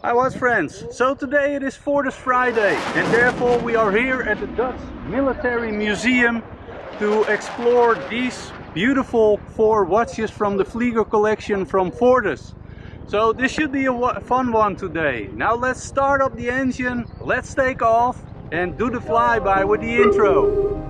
Hi watch friends, so today it is FORTIS Friday and therefore we are here at the Dutch Military Museum to explore these beautiful 4 watches from the Flieger collection from FORTIS. So this should be a fun one today. Now let's start up the engine, let's take off and do the flyby with the intro.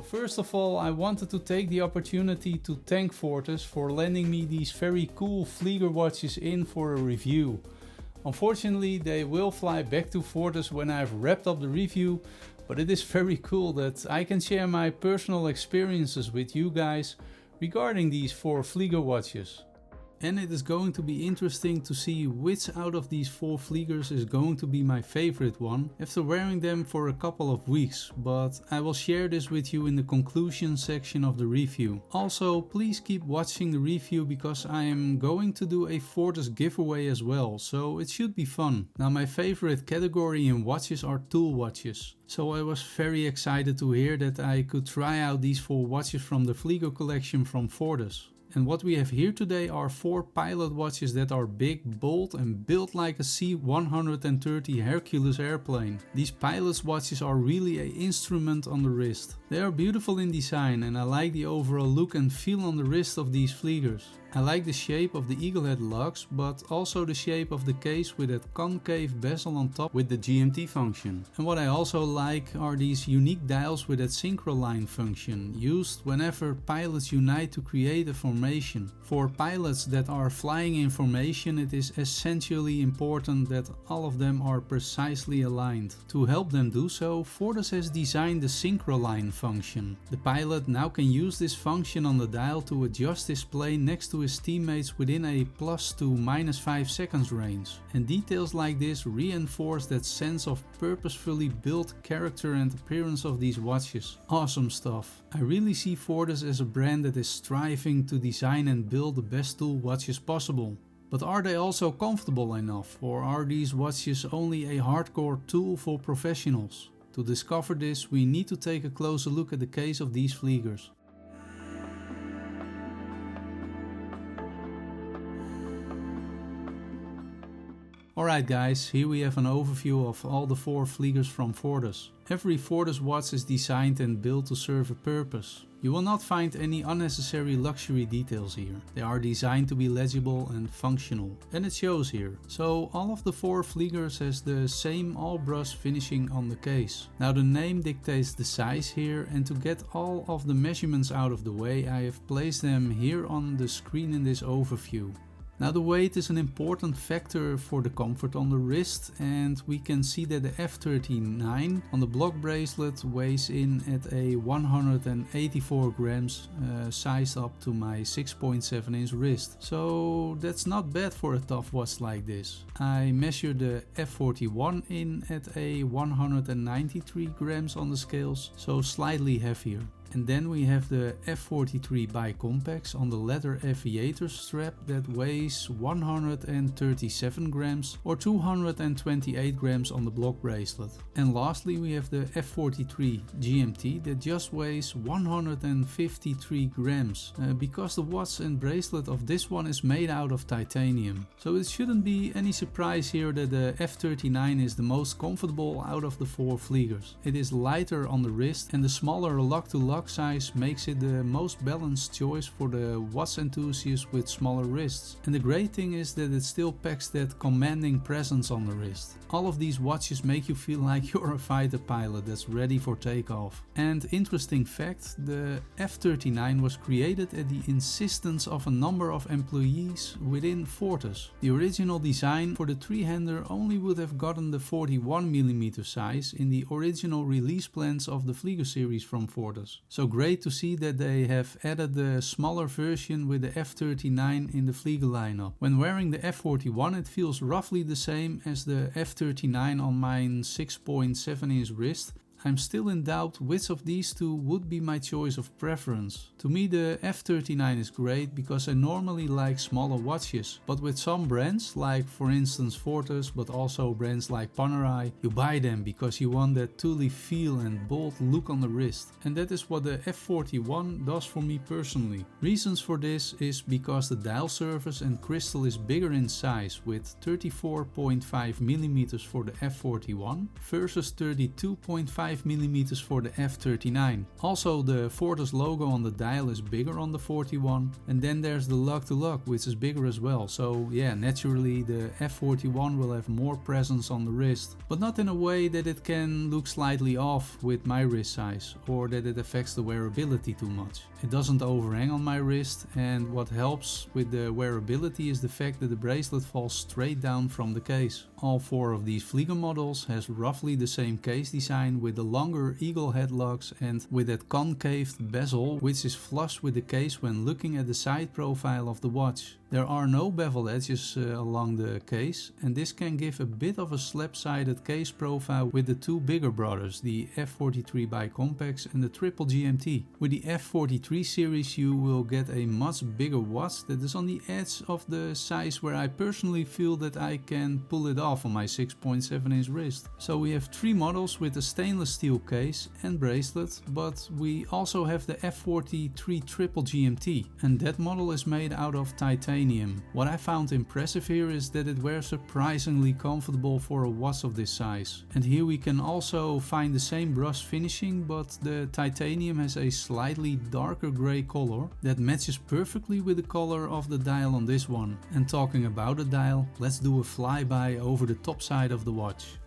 First of all, I wanted to take the opportunity to thank FORTIS for lending me these very cool Flieger watches in for a review. Unfortunately, they will fly back to FORTIS when I've wrapped up the review, but it is very cool that I can share my personal experiences with you guys regarding these 4 Flieger watches. And it is going to be interesting to see which out of these 4 Fliegers is going to be my favorite one after wearing them for a couple of weeks, but I will share this with you in the conclusion section of the review. Also, please keep watching the review because I am going to do a FORTIS giveaway as well, so it should be fun. Now, my favorite category in watches are tool watches. So I was very excited to hear that I could try out these 4 watches from the Flieger collection from FORTIS. And what we have here today are 4 pilot watches that are big, bold and built like a C-130 Hercules airplane. These pilot's watches are really an instrument on the wrist. They are beautiful in design and I like the overall look and feel on the wrist of these Fliegers. I like the shape of the eagle head lugs, but also the shape of the case with that concave bezel on top with the GMT function. And what I also like are these unique dials with that synchro line function, used whenever pilots unite to create a formation. For pilots that are flying in formation, it is essentially important that all of them are precisely aligned. To help them do so, FORTIS has designed the synchro line function. The pilot now can use this function on the dial to adjust his plane next to his teammates within a plus to minus 5 seconds range. And details like this reinforce that sense of purposefully built character and appearance of these watches. Awesome stuff. I really see FORTIS as a brand that is striving to design and build the best tool watches possible. But are they also comfortable enough, or are these watches only a hardcore tool for professionals? To discover this, we need to take a closer look at the case of these Fliegers. Alright guys, here we have an overview of all the 4 Fliegers from FORTIS. Every FORTIS watch is designed and built to serve a purpose. You will not find any unnecessary luxury details here. They are designed to be legible and functional, and it shows here. So all of the 4 Fliegers has the same all brush finishing on the case. Now the name dictates the size here, and to get all of the measurements out of the way, I have placed them here on the screen in this overview. Now the weight is an important factor for the comfort on the wrist, and we can see that the F-39 on the block bracelet weighs in at a 184 grams, sized up to my 6.7 inch wrist. So that's not bad for a tough watch like this. I measured the F-41 in at a 193 grams on the scales, so slightly heavier. And then we have the F43 bi-compacts on the leather aviator strap that weighs 137 grams or 228 grams on the block bracelet. And lastly we have the F43 GMT that just weighs 153 grams because the watch and bracelet of this one is made out of titanium. So it shouldn't be any surprise here that the F39 is the most comfortable out of the 4 Fliegers. It is lighter on the wrist, and the smaller lock-to-lock size makes it the most balanced choice for the watch enthusiast with smaller wrists. And the great thing is that it still packs that commanding presence on the wrist. All of these watches make you feel like you're a fighter pilot that's ready for takeoff. And interesting fact, the F39 was created at the insistence of a number of employees within Fortis. The original design for the three-hander only would have gotten the 41mm size in the original release plans of the Flieger series from Fortis. So great to see that they have added the smaller version with the F39 in the Flieger lineup. When wearing the F41 it feels roughly the same as the F39 on my 6.7 inch wrist. I'm still in doubt which of these two would be my choice of preference. To me the F39 is great because I normally like smaller watches, but with some brands, like for instance Fortis, but also brands like Panerai, you buy them because you want that tooly feel and bold look on the wrist. And that is what the F41 does for me personally. Reasons for this is because the dial surface and crystal is bigger in size, with 34.5mm for the F41 versus 32.5mm for the F39. Also the Fortis logo on the dial is bigger on the 41, and then there's the lock-to-lock which is bigger as well. So yeah, naturally the F41 will have more presence on the wrist, but not in a way that it can look slightly off with my wrist size or that it affects the wearability too much. It doesn't overhang on my wrist, and what helps with the wearability is the fact that the bracelet falls straight down from the case. All 4 of these Flieger models has roughly the same case design with the longer eagle headlocks and with that concaved bezel which is flush with the case when looking at the side profile of the watch. There are no bevel edges along the case, and this can give a bit of a slab-sided case profile with the 2 bigger brothers, the F43 bi-compacts and the triple GMT. With the F43 series you will get a much bigger watch that is on the edge of the size where I personally feel that I can pull it off on my 6.7 inch wrist. So we have 3 models with a stainless steel case and bracelet, but we also have the F43 triple GMT, and that model is made out of titanium. What I found impressive here is that it wears surprisingly comfortable for a watch of this size. And here we can also find the same brush finishing, but the titanium has a slightly darker grey color that matches perfectly with the color of the dial on this one. And talking about the dial, let's do a flyby over the top side of the watch.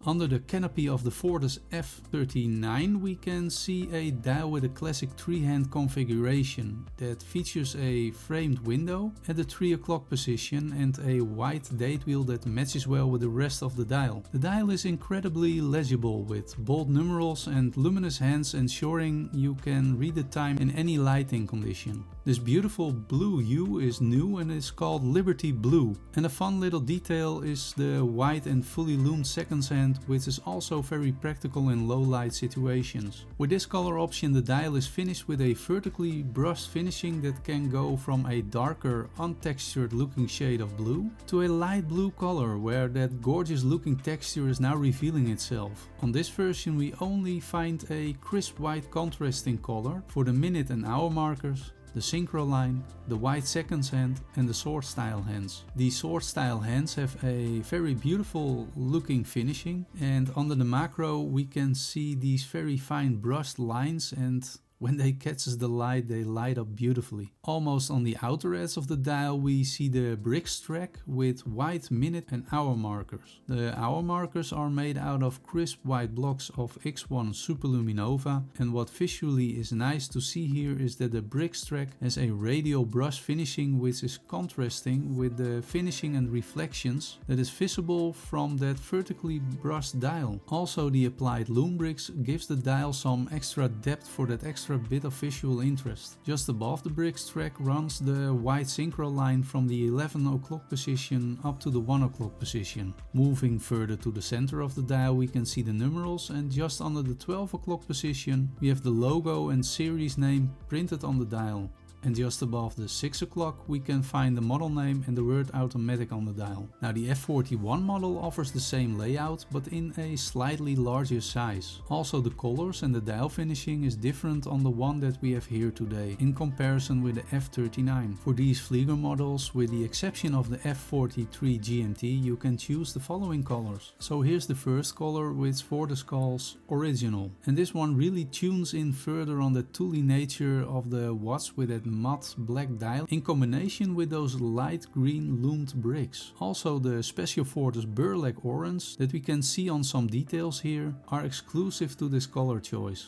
Under the canopy of the Fortis F39 we can see a dial with a classic 3-hand configuration that features a framed window at the 3 o'clock position and a white date wheel that matches well with the rest of the dial. The dial is incredibly legible with bold numerals and luminous hands, ensuring you can read the time in any lighting condition. This beautiful blue hue is new and is called Liberty Blue, and a fun little detail is the white and fully lumed seconds hand, which is also very practical in low light situations. With this color option the dial is finished with a vertically brushed finishing that can go from a darker untextured looking shade of blue to a light blue color where that gorgeous looking texture is now revealing itself. On this version we only find a crisp white contrasting color for the minute and hour markers, the synchro line, the white seconds hand and the sword style hands. These sword style hands have a very beautiful looking finishing, and under the macro we can see these very fine brushed lines and When they catches the light, they light up beautifully. Almost on the outer edge of the dial we see the bricks track with white minute and hour markers. The hour markers are made out of crisp white blocks of X1 Superluminova, and what visually is nice to see here is that the bricks track has a radial brush finishing which is contrasting with the finishing and reflections that is visible from that vertically brushed dial. Also, the applied Lume bricks gives the dial some extra depth for that extra bit of visual interest. Just above the bricks track runs the white synchro line from the 11 o'clock position up to the 1 o'clock position. Moving further to the center of the dial we can see the numerals, and just under the 12 o'clock position we have the logo and series name printed on the dial. And just above the 6 o'clock we can find the model name and the word automatic on the dial. Now the F41 model offers the same layout but in a slightly larger size. Also the colors and the dial finishing is different on the one that we have here today in comparison with the F39. For these Flieger models, with the exception of the F43 GMT, you can choose the following colors. So here's the first color, which Fortis calls Original. And this one really tunes in further on the tooly nature of the watch with that matte black dial in combination with those light green lumed bricks. Also the special Fortis burlap orange that we can see on some details here are exclusive to this color choice.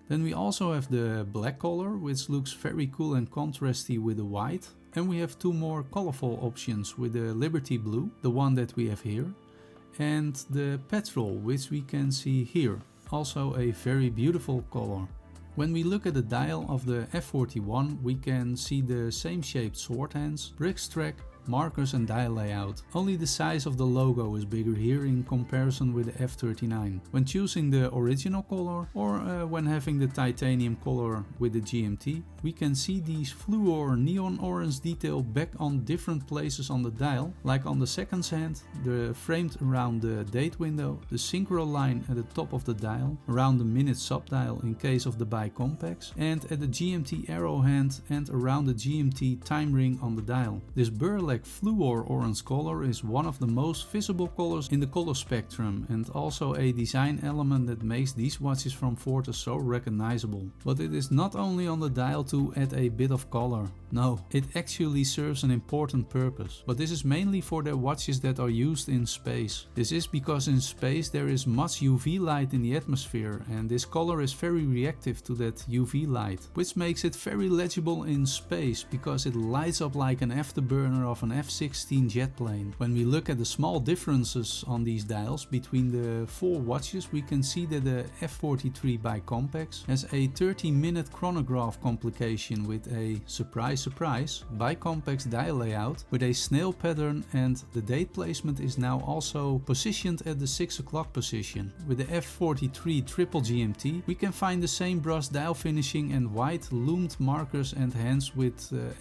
Then we also have the black color, which looks very cool and contrasty with the white. And we have two more colorful options with the Liberty Blue, the one that we have here, and the Petrol, which we can see here. Also a very beautiful color. When we look at the dial of the F41 we can see the same shaped sword hands, bricks track, markers and dial layout. Only the size of the logo is bigger here in comparison with the F39. When choosing the original color or when having the titanium color with the GMT, we can see these fluor neon orange detail back on different places on the dial, like on the seconds hand, the framed around the date window, the synchro line at the top of the dial, around the minute subdial in case of the bicompax, and at the GMT arrow hand and around the GMT time ring on the dial. This burlap fluor orange color is one of the most visible colors in the color spectrum and also a design element that makes these watches from Fortis so recognizable. But it is not only on the dial to add a bit of color. No, it actually serves an important purpose. But this is mainly for the watches that are used in space. This is because in space there is much UV light in the atmosphere and this color is very reactive to that UV light, which makes it very legible in space because it lights up like an afterburner of an F-16 jet plane. When we look at the small differences on these dials between the four watches, we can see that the F43 bicompax has a 30-minute chronograph complication with a surprise bicompax dial layout with a snail pattern, and the date placement is now also positioned at the 6 o'clock position. With the F43 triple GMT we can find the same brass dial finishing and white lumed markers and hands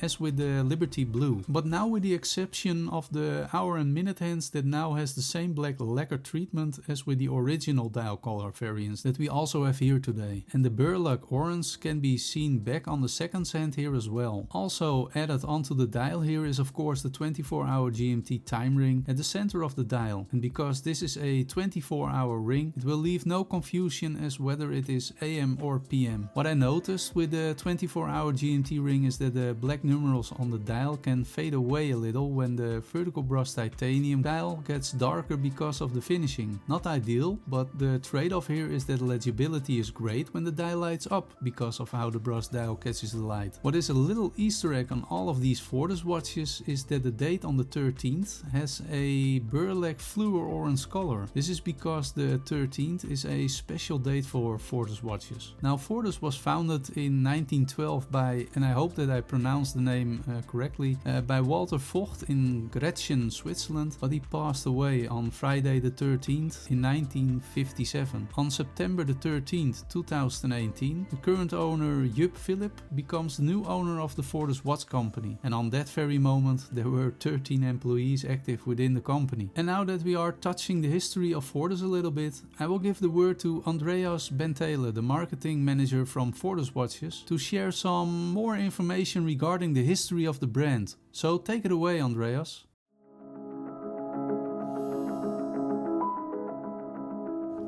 as with the Liberty Blue, but now with the exception of the hour and minute hands that now has the same black lacquer treatment as with the original dial color variants that we also have here today. And the burlap orange can be seen back on the seconds hand here as well. Also added onto the dial here is of course the 24-hour GMT time ring at the center of the dial, and because this is a 24-hour ring it will leave no confusion as whether it is AM or PM. What I noticed with the 24-hour GMT ring is that the black numerals on the dial can fade away a little when the vertical brush titanium dial gets darker because of the finishing. Not ideal, but the trade-off here is that legibility is great when the dial lights up because of how the brush dial catches the light. What is a little Easter egg on all of these Fortis watches is that the date on the 13th has a burlap fluor orange color. This is because the 13th is a special date for Fortis watches. Now Fortis was founded in 1912 by, and I hope that I pronounced the name correctly, by Walter Vogt in Gretchen, Switzerland, but he passed away on Friday the 13th in 1957. On September the 13th, 2018, the current owner Jupp Philip becomes the new owner of the Fortis Watch Company, and on that very moment there were 13 employees active within the company. And now that we are touching the history of Fortis a little bit, I will give the word to Andreas Bentele, the marketing manager from Fortis Watches, to share some more information regarding the history of the brand. So take it away, Andreas.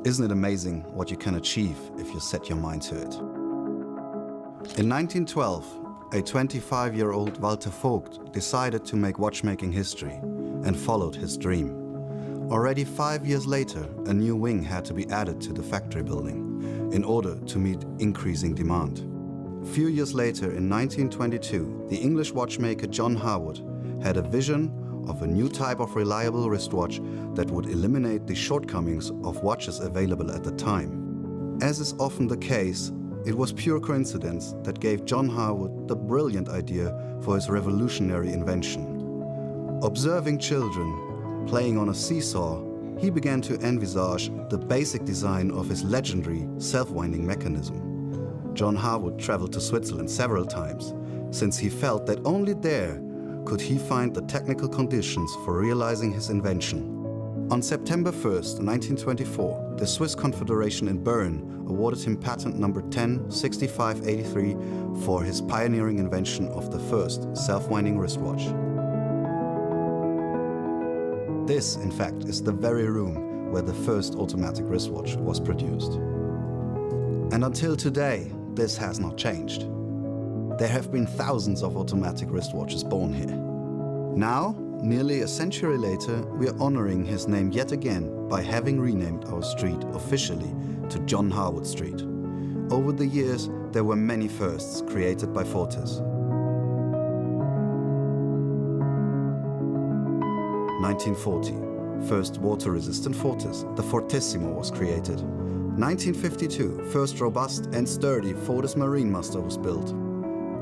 Isn't it amazing what you can achieve if you set your mind to it? In 1912, a 25-year-old Walter Vogt decided to make watchmaking history and followed his dream. Already 5 years later, a new wing had to be added to the factory building in order to meet increasing demand. A few years later, in 1922, the English watchmaker John Harwood had a vision of a new type of reliable wristwatch that would eliminate the shortcomings of watches available at the time. As is often the case, it was pure coincidence that gave John Harwood the brilliant idea for his revolutionary invention. Observing children playing on a seesaw, he began to envisage the basic design of his legendary self-winding mechanism. John Harwood traveled to Switzerland several times, since he felt that only there could he find the technical conditions for realizing his invention. On September 1st, 1924, the Swiss Confederation in Bern awarded him patent number 106583 for his pioneering invention of the first self-winding wristwatch. This, in fact, is the very room where the first automatic wristwatch was produced. And until today, this has not changed. There have been thousands of automatic wristwatches born here. Now, nearly a century later, we are honoring his name yet again by having renamed our street officially to John Harwood Street. Over the years, there were many firsts created by Fortis. 1940, first water-resistant Fortis, the Fortissimo, was created. 1952, first robust and sturdy Fortis Marine Master was built.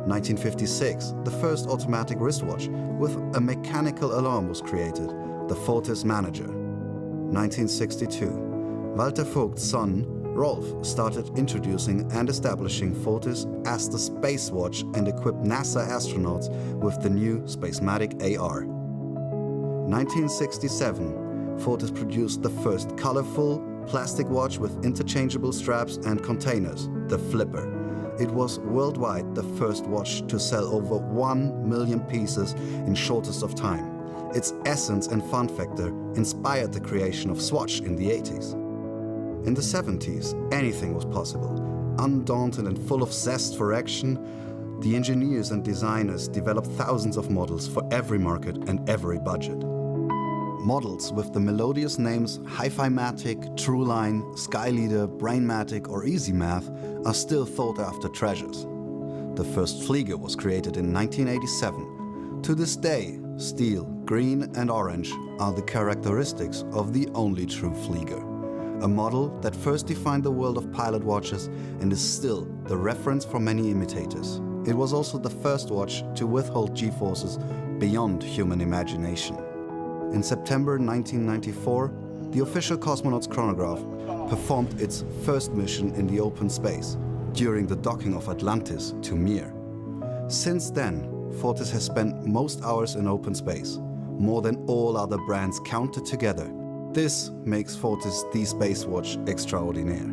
1956, the first automatic wristwatch with a mechanical alarm was created, the Fortis Manager. 1962, Walter Vogt's son, Rolf, started introducing and establishing Fortis as the space watch and equipped NASA astronauts with the new Spacematic AR. 1967, Fortis produced the first colorful plastic watch with interchangeable straps and containers, the Flipper. It was worldwide the first watch to sell over 1 million pieces in shortest of time. Its essence and fun factor inspired the creation of Swatch in the 80s. In the 70s, anything was possible. Undaunted and full of zest for action, the engineers and designers developed thousands of models for every market and every budget. Models with the melodious names Hi-Fi-Matic, Trueline, Skyleader, Brainmatic or EasyMath are still sought-after treasures. The first Flieger was created in 1987. To this day, steel, green and orange are the characteristics of the only true Flieger. A model that first defined the world of pilot watches and is still the reference for many imitators. It was also the first watch to withhold G-forces beyond human imagination. In September 1994, the official cosmonaut's chronograph performed its first mission in the open space during the docking of Atlantis to Mir. Since then, Fortis has spent most hours in open space, more than all other brands counted together. This makes Fortis the space watch extraordinaire.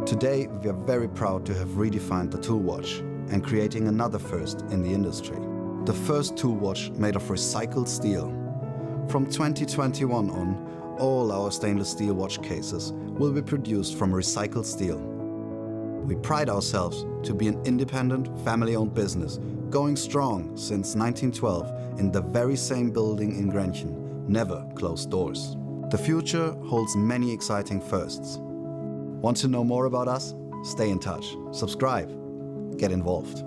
Today, we are very proud to have redefined the tool watch and creating another first in the industry. The first tool watch made of recycled steel. From 2021 on, all our stainless steel watch cases will be produced from recycled steel. We pride ourselves to be an independent, family-owned business, going strong since 1912 in the very same building in Grenchen, never closed doors. The future holds many exciting firsts. Want to know more about us? Stay in touch, subscribe, get involved.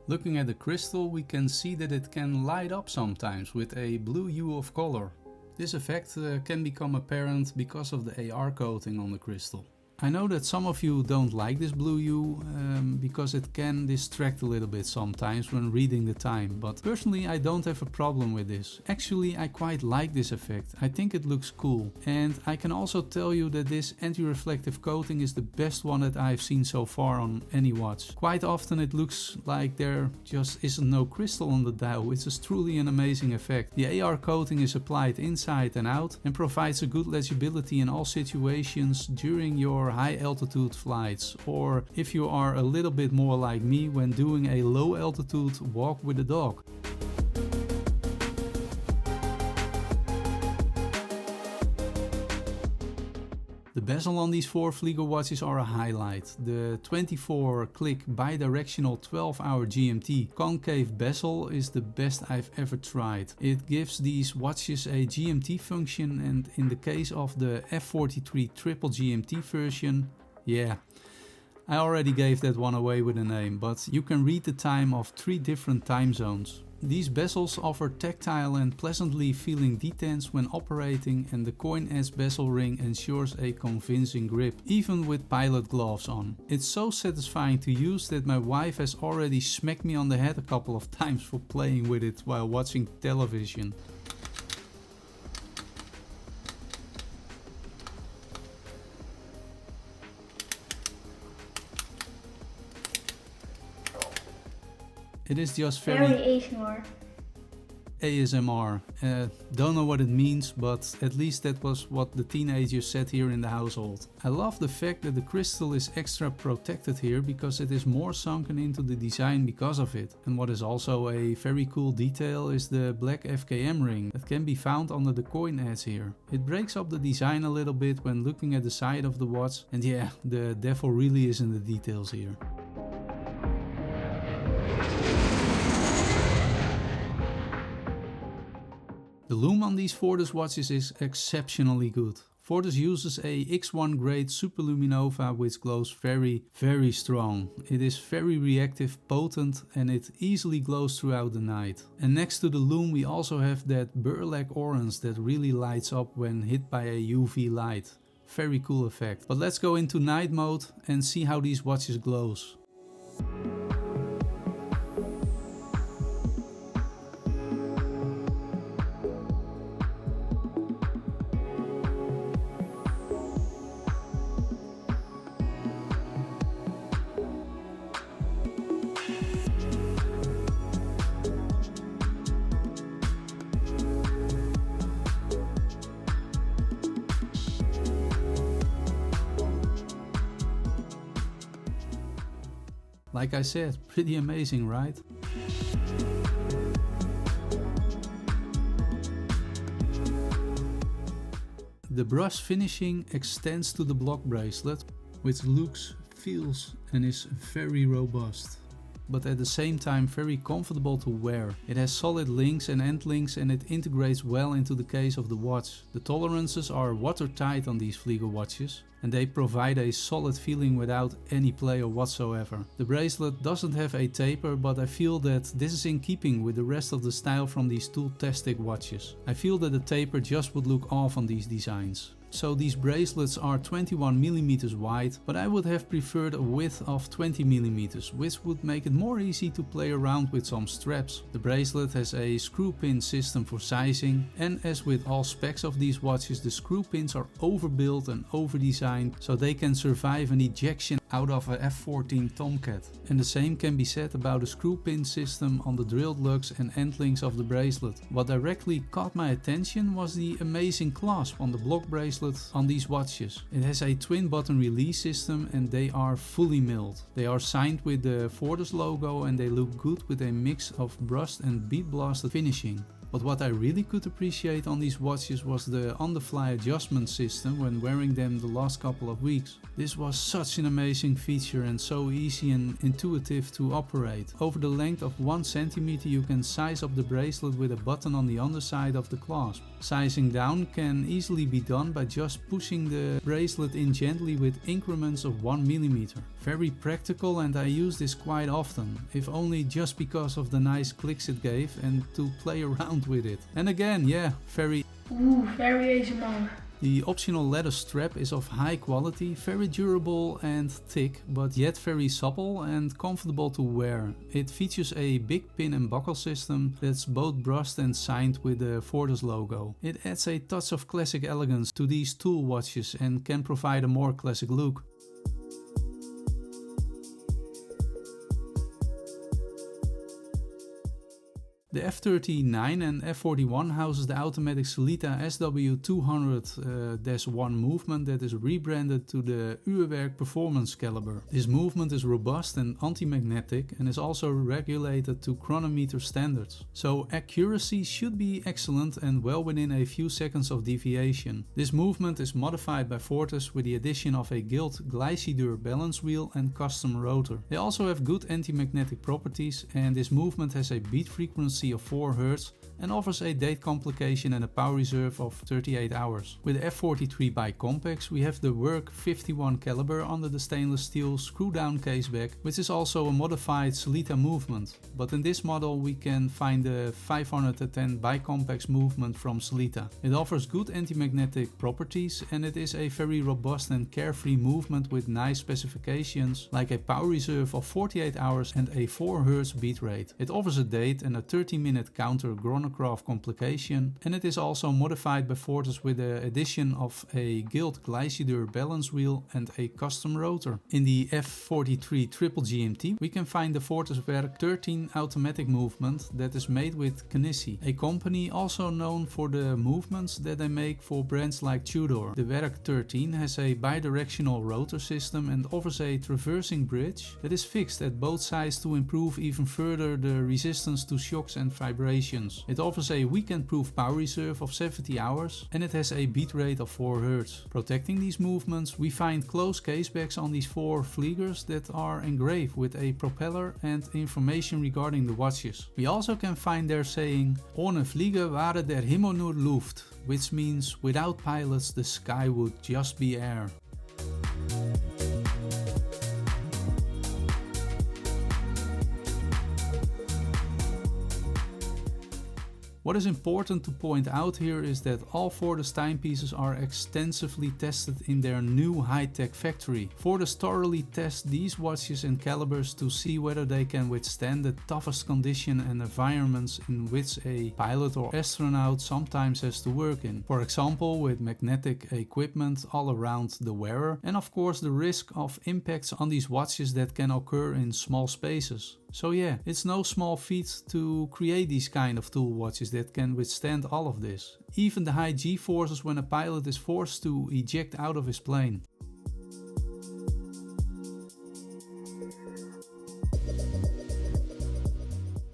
Looking at the crystal, we can see that it can light up sometimes with a blue hue of color. This effect can become apparent because of the AR coating on the crystal. I know that some of you don't like this blue hue because it can distract a little bit sometimes when reading the time, but personally I don't have a problem with this. Actually, I quite like this effect. I think it looks cool. And I can also tell you that this anti-reflective coating is the best one that I've seen so far on any watch. Quite often it looks like there just isn't no crystal on the dial, which is truly an amazing effect. The AR coating is applied inside and out and provides a good legibility in all situations during your high altitude flights, or if you are a little bit more like me when doing a low altitude walk with a dog. The bezel on these 4 Flieger watches are a highlight. The 24-click bidirectional 12-hour GMT concave bezel is the best I've ever tried. It gives these watches a GMT function, and in the case of the F43 triple GMT version, yeah, I already gave that one away with a name, but you can read the time of 3 different time zones. These bezels offer tactile and pleasantly feeling detents when operating, and the coin-edge bezel ring ensures a convincing grip, even with pilot gloves on. It's so satisfying to use that my wife has already smacked me on the head a couple of times for playing with it while watching television. It is just very ASMR. Don't know what it means, but at least that was what the teenagers said here in the household. I love the fact that the crystal is extra protected here because it is more sunken into the design because of it. And what is also a very cool detail is the black FKM ring that can be found under the coin edge here. It breaks up the design a little bit when looking at the side of the watch, and yeah, the devil really is in the details here. The lume on these FORTIS watches is exceptionally good. FORTIS uses a X1 grade superluminova which glows very strong. It is very reactive, potent, and it easily glows throughout the night. And next to the lume we also have that burlap orange that really lights up when hit by a UV light. Very cool effect. But let's go into night mode and see how these watches glows. Like I said, pretty amazing, right? The brush finishing extends to the block bracelet, which looks, feels and is very robust, but at the same time very comfortable to wear. It has solid links and end links and it integrates well into the case of the watch. The tolerances are watertight on these Flieger watches and they provide a solid feeling without any play whatsoever. The bracelet doesn't have a taper, but I feel that this is in keeping with the rest of the style from these tool-tastic watches. I feel that the taper just would look off on these designs. So these bracelets are 21mm wide, but I would have preferred a width of 20mm, which would make it more easy to play around with some straps. The bracelet has a screw pin system for sizing, and as with all specs of these watches, the screw pins are overbuilt and overdesigned so they can survive an ejection out of a F-41 Tomcat. And the same can be said about the screw pin system on the drilled lugs and end links of the bracelet. What directly caught my attention was the amazing clasp on the block bracelet on these watches. It has a twin button release system and they are fully milled. They are signed with the FORTIS logo and they look good with a mix of brushed and bead blasted finishing. But what I really could appreciate on these watches was the on-the-fly adjustment system when wearing them the last couple of weeks. This was such an amazing feature and so easy and intuitive to operate. Over the length of 1 cm you can size up the bracelet with a button on the underside of the clasp. Sizing down can easily be done by just pushing the bracelet in gently with increments of 1mm. Very practical and I use this quite often, if only just because of the nice clicks it gave and to play around with it. And again, yeah, very ASMR. The optional leather strap is of high quality, very durable and thick, but yet very supple and comfortable to wear. It features a big pin and buckle system that's both brushed and signed with the FORTIS logo. It adds a touch of classic elegance to these tool watches and can provide a more classic look. The F-39 and F-41 houses the automatic Sellita SW200-1 movement that is rebranded to the Uurwerk Performance Caliber. This movement is robust and anti-magnetic and is also regulated to chronometer standards. So accuracy should be excellent and well within a few seconds of deviation. This movement is modified by FORTIS with the addition of a gilt Glycidur balance wheel and custom rotor. They also have good anti-magnetic properties, and this movement has a beat frequency of 4 Hz and offers a date complication and a power reserve of 38 hours. With the F43 bi-complex we have the Work 51 caliber under the stainless steel screw-down caseback, which is also a modified Sellita movement, but in this model we can find the 510 bi-complex movement from Sellita. It offers good anti-magnetic properties and it is a very robust and carefree movement with nice specifications like a power reserve of 48 hours and a 4 Hz beat rate. It offers a date and a 30-minute counter Chronograph complication, and it is also modified by FORTIS with the addition of a gilt Glycidur balance wheel and a custom rotor. In the F43 triple GMT we can find the FORTIS Werk 13 automatic movement that is made with Knissi, a company also known for the movements that they make for brands like Tudor. The Werk 13 has a bidirectional rotor system and offers a traversing bridge that is fixed at both sides to improve even further the resistance to shocks and vibrations. It offers a weekend-proof power reserve of 70 hours and it has a beat rate of 4 Hz. Protecting these movements we find close casebacks on these 4 Fliegers that are engraved with a propeller and information regarding the watches. We also can find their saying "Ohne Flieger ware der Himmel nur Luft", which means without pilots the sky would just be air. What is important to point out here is that all FORTIS timepieces are extensively tested in their new high-tech factory. FORTIS thoroughly tests these watches and calibers to see whether they can withstand the toughest conditions and environments in which a pilot or astronaut sometimes has to work in. For example, with magnetic equipment all around the wearer, and of course the risk of impacts on these watches that can occur in small spaces. So yeah, it's no small feat to create these kind of tool watches that can withstand all of this. Even the high G-forces when a pilot is forced to eject out of his plane.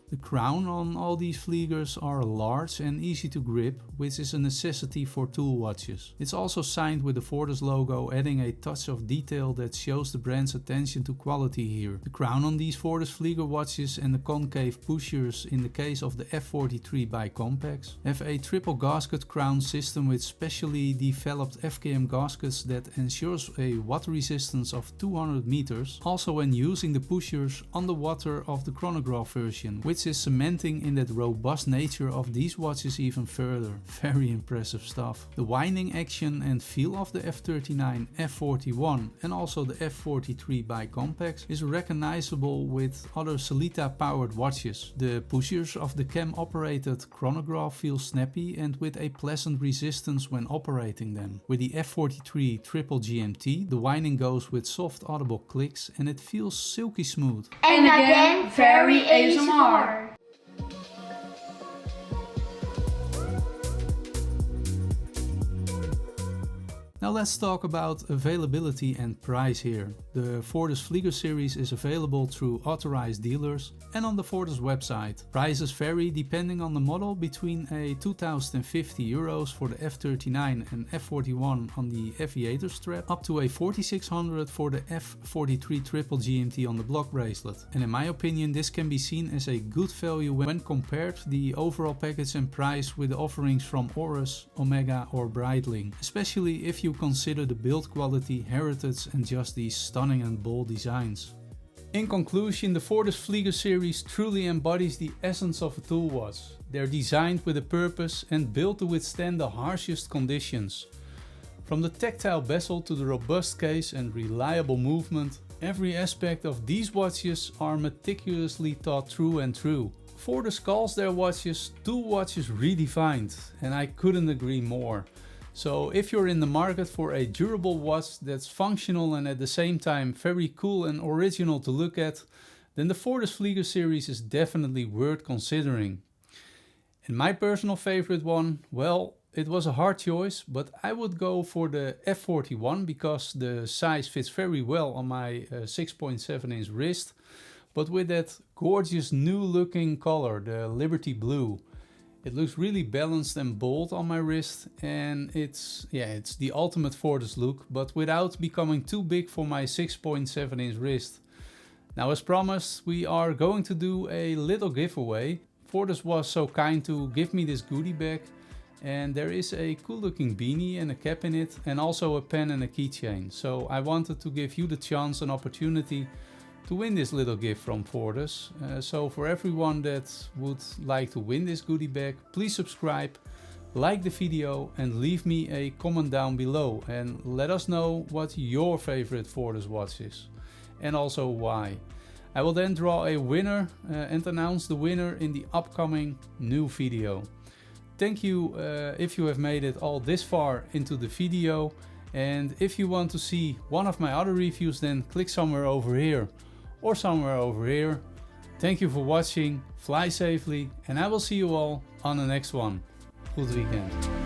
The crown on all these Fliegers are large and easy to grip, which is a necessity for tool watches. It's also signed with the FORTIS logo, adding a touch of detail that shows the brand's attention to quality here. The crown on these FORTIS Flieger watches and the concave pushers in the case of the F43 bi-complex have a triple gasket crown system with specially developed FKM gaskets that ensures a water resistance of 200 meters, also when using the pushers on the water of the Chronograph version, which is cementing in that robust nature of these watches even further. Very impressive stuff. The winding action and feel of the F-39, F-41 and also the F-43 bi-complex is recognizable with other Sellita powered watches. The pushers of the cam operated Chronograph feel snappy and with a pleasant resistance when operating them. With the F43 triple GMT the winding goes with soft audible clicks and it feels silky smooth. And again, very ASMR. Now let's talk about availability and price here. The FORTIS Flieger series is available through authorized dealers and on the FORTIS website. Prices vary depending on the model between a 2050 euros for the F39 and F41 on the aviator strap up to a 4600 for the F43 triple GMT on the block bracelet. And in my opinion this can be seen as a good value when compared the overall package and price with the offerings from Oris, Omega or Breitling, especially if you consider the build quality, heritage and just these stunning and bold designs. In conclusion, the FORTIS Flieger series truly embodies the essence of a tool watch. They're designed with a purpose and built to withstand the harshest conditions. From the tactile bezel to the robust case and reliable movement, every aspect of these watches are meticulously thought through and through. FORTIS calls their watches tool watches redefined, and I couldn't agree more. So if you're in the market for a durable watch that's functional and at the same time very cool and original to look at, then the FORTIS Flieger series is definitely worth considering. And my personal favorite one, well, it was a hard choice, but I would go for the F-41 because the size fits very well on my 6.7 inch wrist, but with that gorgeous new looking color, the Liberty Blue. It looks really balanced and bold on my wrist, and it's the ultimate FORTIS look, but without becoming too big for my 6.7 inch wrist. Now, as promised, we are going to do a little giveaway. FORTIS was so kind to give me this goodie bag, and there is a cool looking beanie and a cap in it, and also a pen and a keychain. So I wanted to give you the chance and opportunity to win this little gift from FORTIS. So for everyone that would like to win this goodie bag, please subscribe, like the video and leave me a comment down below and let us know what your favorite FORTIS watch is and also why. I will then draw a winner and announce the winner in the upcoming new video. Thank you if you have made it all this far into the video, and if you want to see one of my other reviews, then click somewhere over here or somewhere over here. Thank you for watching, fly safely, and I will see you all on the next one. Good weekend.